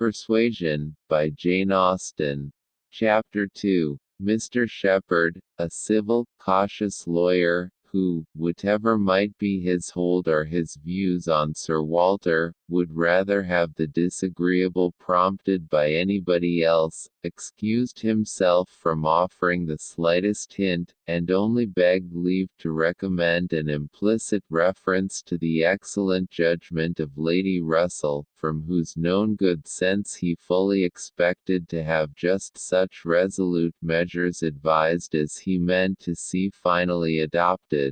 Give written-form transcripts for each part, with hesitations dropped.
Persuasion, by Jane Austen. Chapter 2. Mr. Shepherd, a civil, cautious lawyer, who, whatever might be his hold or his views on Sir Walter, would rather have the disagreeable prompted by anybody else, excused himself from offering the slightest hint, and only begged leave to recommend an implicit reference to the excellent judgment of Lady Russell, from whose known good sense he fully expected to have just such resolute measures advised as he meant to see finally adopted.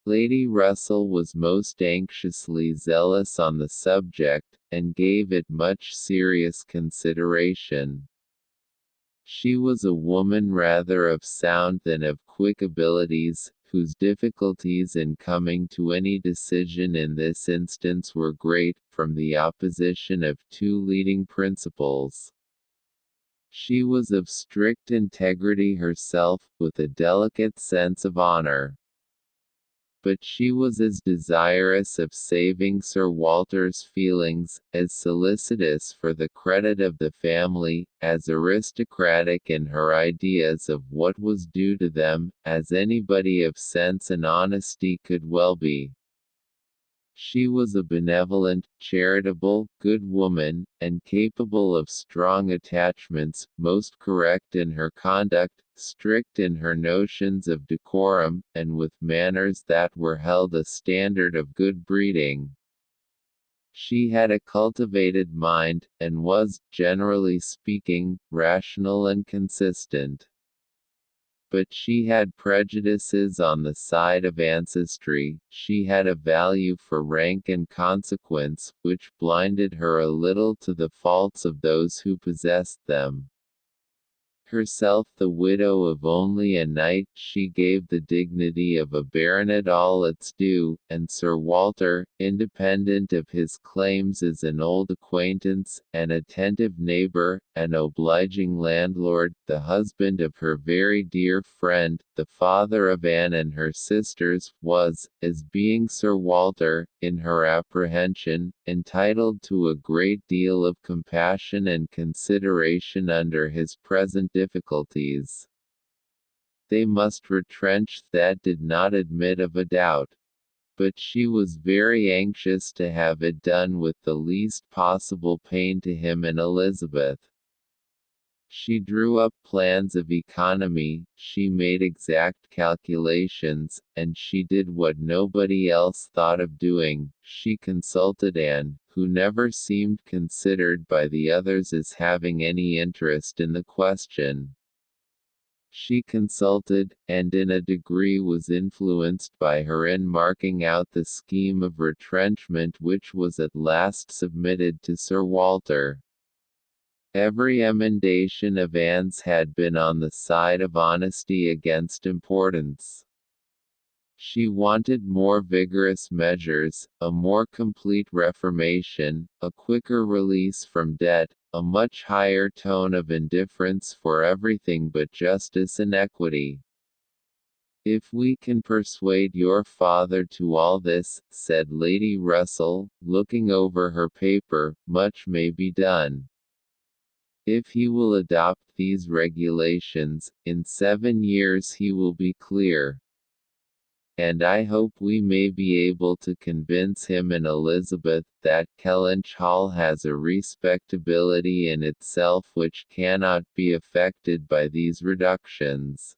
Lady Russell was most anxiously zealous on the subject, and gave it much serious consideration. She was a woman rather of sound than of quick abilities, whose difficulties in coming to any decision in this instance were great, from the opposition of two leading principles. She was of strict integrity herself, with a delicate sense of honor. But she was as desirous of saving Sir Walter's feelings, as solicitous for the credit of the family, as aristocratic in her ideas of what was due to them, as anybody of sense and honesty could well be. She was a benevolent, charitable, good woman, and capable of strong attachments, most correct in her conduct, strict in her notions of decorum, and with manners that were held a standard of good breeding. She had a cultivated mind, and was, generally speaking, rational and consistent. But she had prejudices on the side of ancestry, she had a value for rank and consequence, which blinded her a little to the faults of those who possessed them. Herself the widow of only a knight, she gave the dignity of a baronet all its due, and Sir Walter, independent of his claims as an old acquaintance, an attentive neighbour, an obliging landlord, the husband of her very dear friend, the father of Anne and her sisters, was, as being Sir Walter, in her apprehension, entitled to a great deal of compassion and consideration under his present difficulties. They must retrench, that did not admit of a doubt. But she was very anxious to have it done with the least possible pain to him and Elizabeth. She drew up plans of economy, she made exact calculations, and she did what nobody else thought of doing, she consulted Anne, who never seemed considered by the others as having any interest in the question. She consulted, and in a degree was influenced by her in marking out the scheme of retrenchment which was at last submitted to Sir Walter. Every emendation of Anne's had been on the side of honesty against importance. She wanted more vigorous measures, a more complete reformation, a quicker release from debt, a much higher tone of indifference for everything but justice and equity. "If we can persuade your father to all this," said Lady Russell, looking over her paper, "much may be done. If he will adopt these regulations, in 7 years he will be clear. And I hope we may be able to convince him and Elizabeth that Kellynch Hall has a respectability in itself which cannot be affected by these reductions.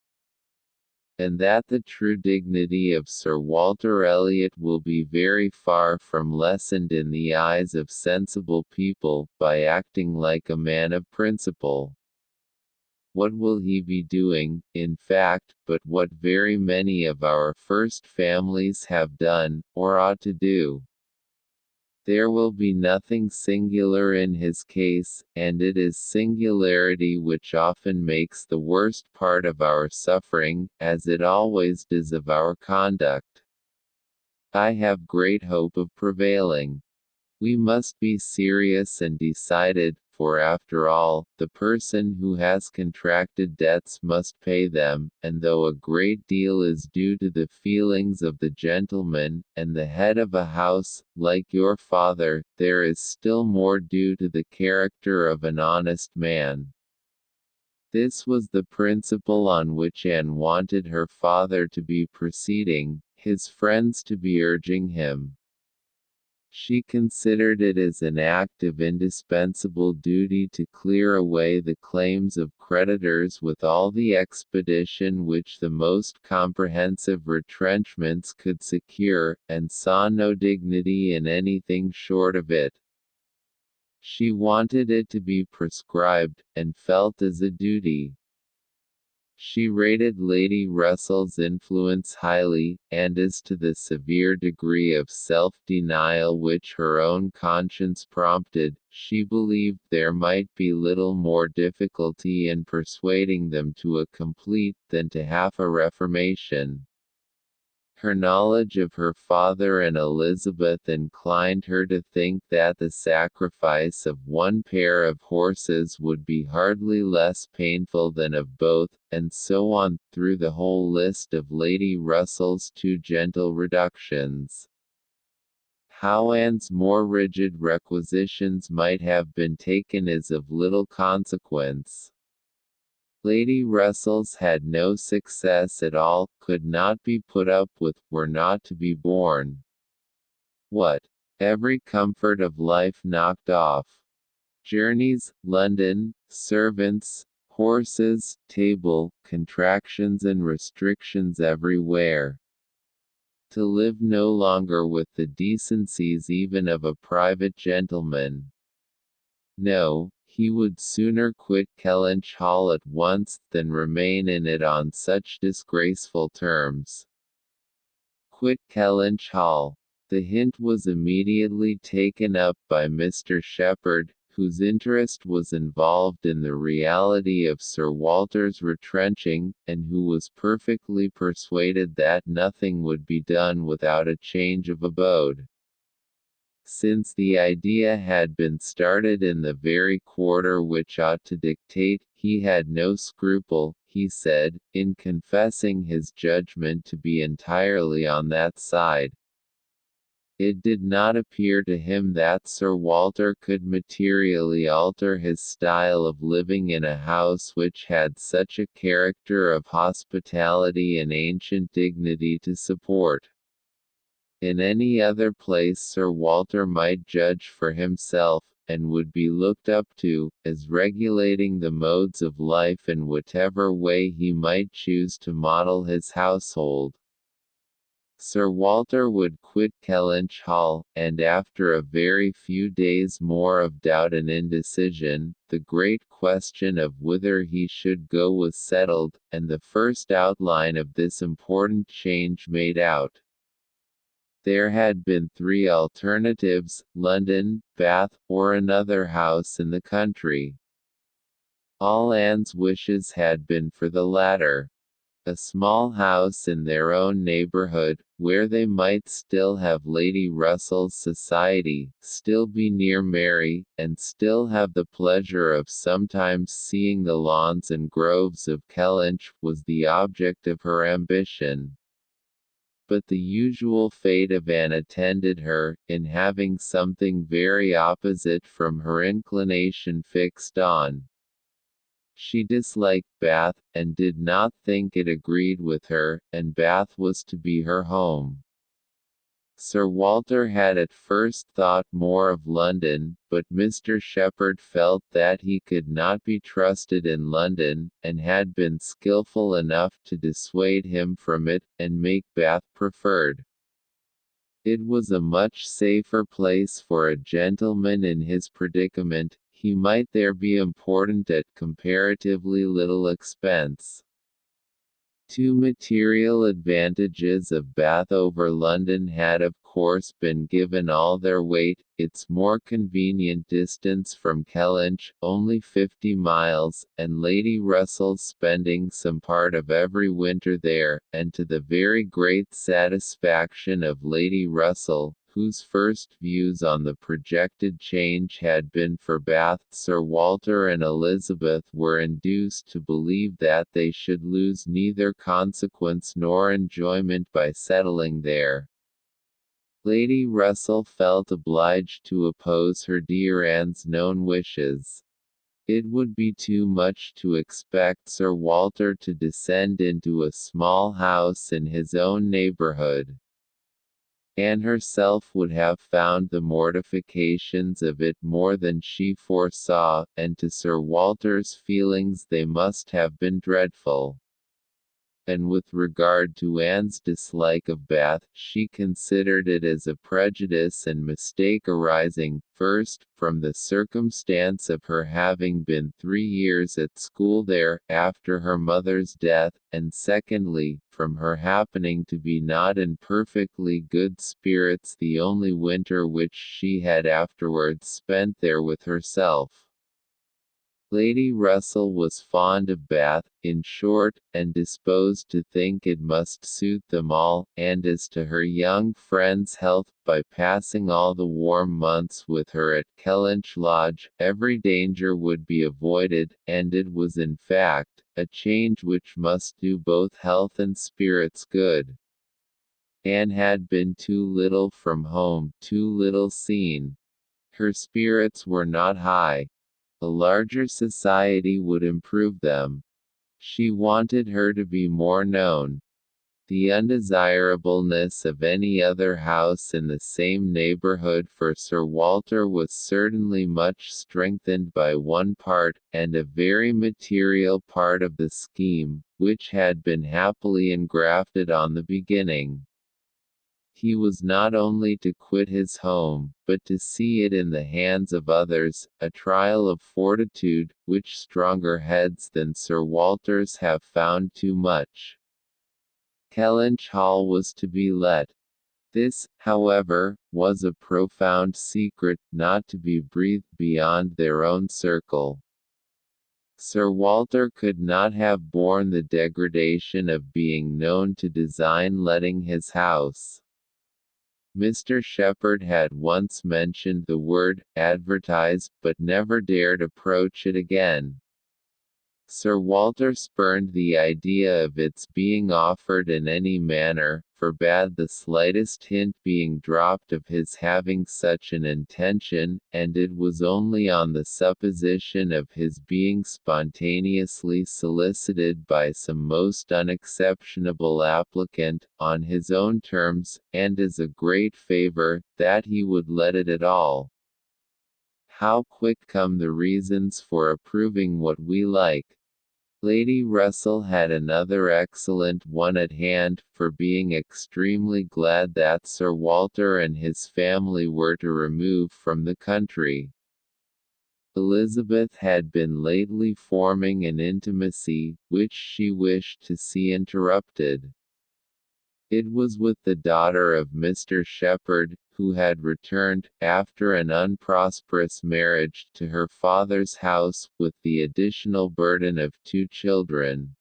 And that the true dignity of Sir Walter Elliot will be very far from lessened in the eyes of sensible people, by acting like a man of principle. What will he be doing, in fact, but what very many of our first families have done, or ought to do? There will be nothing singular in his case, and it is singularity which often makes the worst part of our suffering, as it always does of our conduct. I have great hope of prevailing. We must be serious and decided, for after all, the person who has contracted debts must pay them, and though a great deal is due to the feelings of the gentleman, and the head of a house, like your father, there is still more due to the character of an honest man. This was the principle on which Anne wanted her father to be proceeding, his friends to be urging him. She considered it as an act of indispensable duty to clear away the claims of creditors with all the expedition which the most comprehensive retrenchments could secure, and saw no dignity in anything short of it. She wanted it to be prescribed, and felt as a duty. She rated Lady Russell's influence highly, and as to the severe degree of self-denial which her own conscience prompted, she believed there might be little more difficulty in persuading them to a complete, than to half a reformation. Her knowledge of her father and Elizabeth inclined her to think that the sacrifice of one pair of horses would be hardly less painful than of both, and so on, through the whole list of Lady Russell's too gentle reductions. How Anne's more rigid requisitions might have been taken is of little consequence. Lady Russell's had no success at all, could not be put up with, were not to be borne. What? Every comfort of life knocked off. Journeys, London, servants, horses, table, contractions and restrictions everywhere. To live no longer with the decencies even of a private gentleman. No, he would sooner quit Kellynch Hall at once, than remain in it on such disgraceful terms. Quit Kellynch Hall. The hint was immediately taken up by Mr. Shepherd, whose interest was involved in the reality of Sir Walter's retrenching, and who was perfectly persuaded that nothing would be done without a change of abode. Since the idea had been started in the very quarter which ought to dictate, he had no scruple, he said, in confessing his judgment to be entirely on that side. It did not appear to him that Sir Walter could materially alter his style of living in a house which had such a character of hospitality and ancient dignity to support. In any other place Sir Walter might judge for himself, and would be looked up to, as regulating the modes of life in whatever way he might choose to model his household. Sir Walter would quit Kellynch Hall, and after a very few days more of doubt and indecision, the great question of whither he should go was settled, and the first outline of this important change made out. There had been three alternatives: London, Bath, or another house in the country. All Anne's wishes had been for the latter. A small house in their own neighborhood, where they might still have Lady Russell's society, still be near Mary, and still have the pleasure of sometimes seeing the lawns and groves of Kellynch, was the object of her ambition. But the usual fate of Anne attended her, in having something very opposite from her inclination fixed on. She disliked Bath, and did not think it agreed with her, and Bath was to be her home. Sir Walter had at first thought more of London, but Mr. Shepherd felt that he could not be trusted in London, and had been skilful enough to dissuade him from it, and make Bath preferred. It was a much safer place for a gentleman in his predicament. He might there be important at comparatively little expense. Two material advantages of Bath over London had of course been given all their weight: its more convenient distance from Kellynch, only 50 miles, and Lady Russell's spending some part of every winter there, and to the very great satisfaction of Lady Russell, whose first views on the projected change had been for Bath, Sir Walter and Elizabeth were induced to believe that they should lose neither consequence nor enjoyment by settling there. Lady Russell felt obliged to oppose her dear Anne's known wishes. It would be too much to expect Sir Walter to descend into a small house in his own neighbourhood. Anne herself would have found the mortifications of it more than she foresaw, and to Sir Walter's feelings they must have been dreadful. And with regard to Anne's dislike of Bath, she considered it as a prejudice and mistake arising, first, from the circumstance of her having been 3 years at school there, after her mother's death, and secondly, from her happening to be not in perfectly good spirits the only winter which she had afterwards spent there with herself. Lady Russell was fond of Bath, in short, and disposed to think it must suit them all, and as to her young friend's health, by passing all the warm months with her at Kellynch Lodge, every danger would be avoided, and it was in fact, a change which must do both health and spirits good. Anne had been too little from home, too little seen. Her spirits were not high. A larger society would improve them. She wanted her to be more known. The undesirableness of any other house in the same neighborhood for Sir Walter was certainly much strengthened by one part, and a very material part of the scheme, which had been happily engrafted on the beginning. He was not only to quit his home, but to see it in the hands of others, a trial of fortitude, which stronger heads than Sir Walter's have found too much. Kellynch Hall was to be let. This, however, was a profound secret, not to be breathed beyond their own circle. Sir Walter could not have borne the degradation of being known to design letting his house. Mr. Shepherd had once mentioned the word advertise, but never dared approach it again. Sir Walter spurned the idea of its being offered in any manner, forbade the slightest hint being dropped of his having such an intention, and it was only on the supposition of his being spontaneously solicited by some most unexceptionable applicant, on his own terms, and as a great favour, that he would let it at all. How quick come the reasons for approving what we like! Lady Russell had another excellent one at hand, for being extremely glad that Sir Walter and his family were to remove from the country. Elizabeth had been lately forming an intimacy, which she wished to see interrupted. It was with the daughter of Mr. Shepherd, who had returned, after an unprosperous marriage, to her father's house, with the additional burden of 2 children.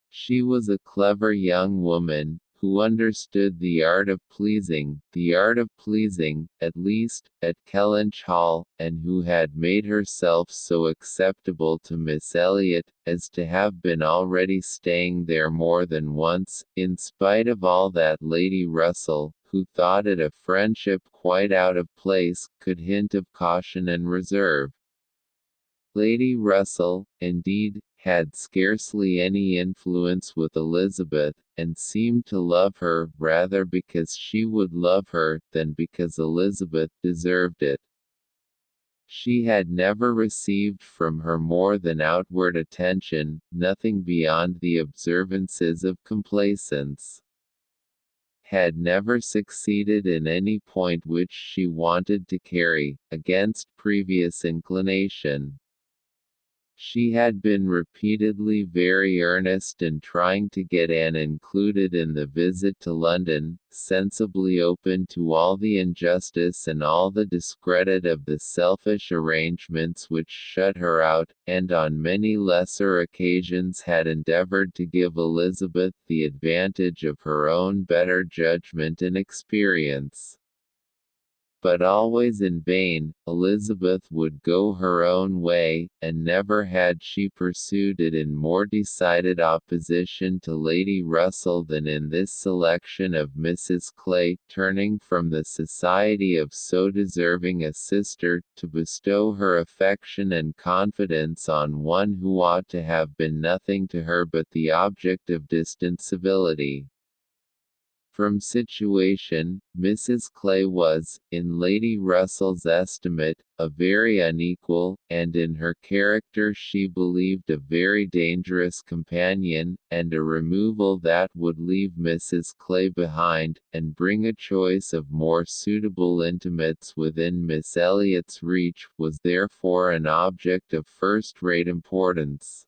She was a clever young woman, who understood the art of pleasing, at least, at Kellynch Hall, and who had made herself so acceptable to Miss Elliot, as to have been already staying there more than once, in spite of all that Lady Russell, who thought it a friendship quite out of place, could hint of caution and reserve. Lady Russell, indeed, had scarcely any influence with Elizabeth, and seemed to love her rather because she would love her, than because Elizabeth deserved it. She had never received from her more than outward attention, nothing beyond the observances of complaisance. Had never succeeded in any point which she wanted to carry, against previous inclination. She had been repeatedly very earnest in trying to get Anne included in the visit to London, sensibly open to all the injustice and all the discredit of the selfish arrangements which shut her out, and on many lesser occasions had endeavoured to give Elizabeth the advantage of her own better judgment and experience. But always in vain. Elizabeth would go her own way, and never had she pursued it in more decided opposition to Lady Russell than in this selection of Mrs. Clay, turning from the society of so deserving a sister, to bestow her affection and confidence on one who ought to have been nothing to her but the object of distant civility. From situation, Mrs. Clay was, in Lady Russell's estimate, a very unequal, and in her character she believed a very dangerous companion, and a removal that would leave Mrs. Clay behind, and bring a choice of more suitable intimates within Miss Elliot's reach, was therefore an object of first-rate importance.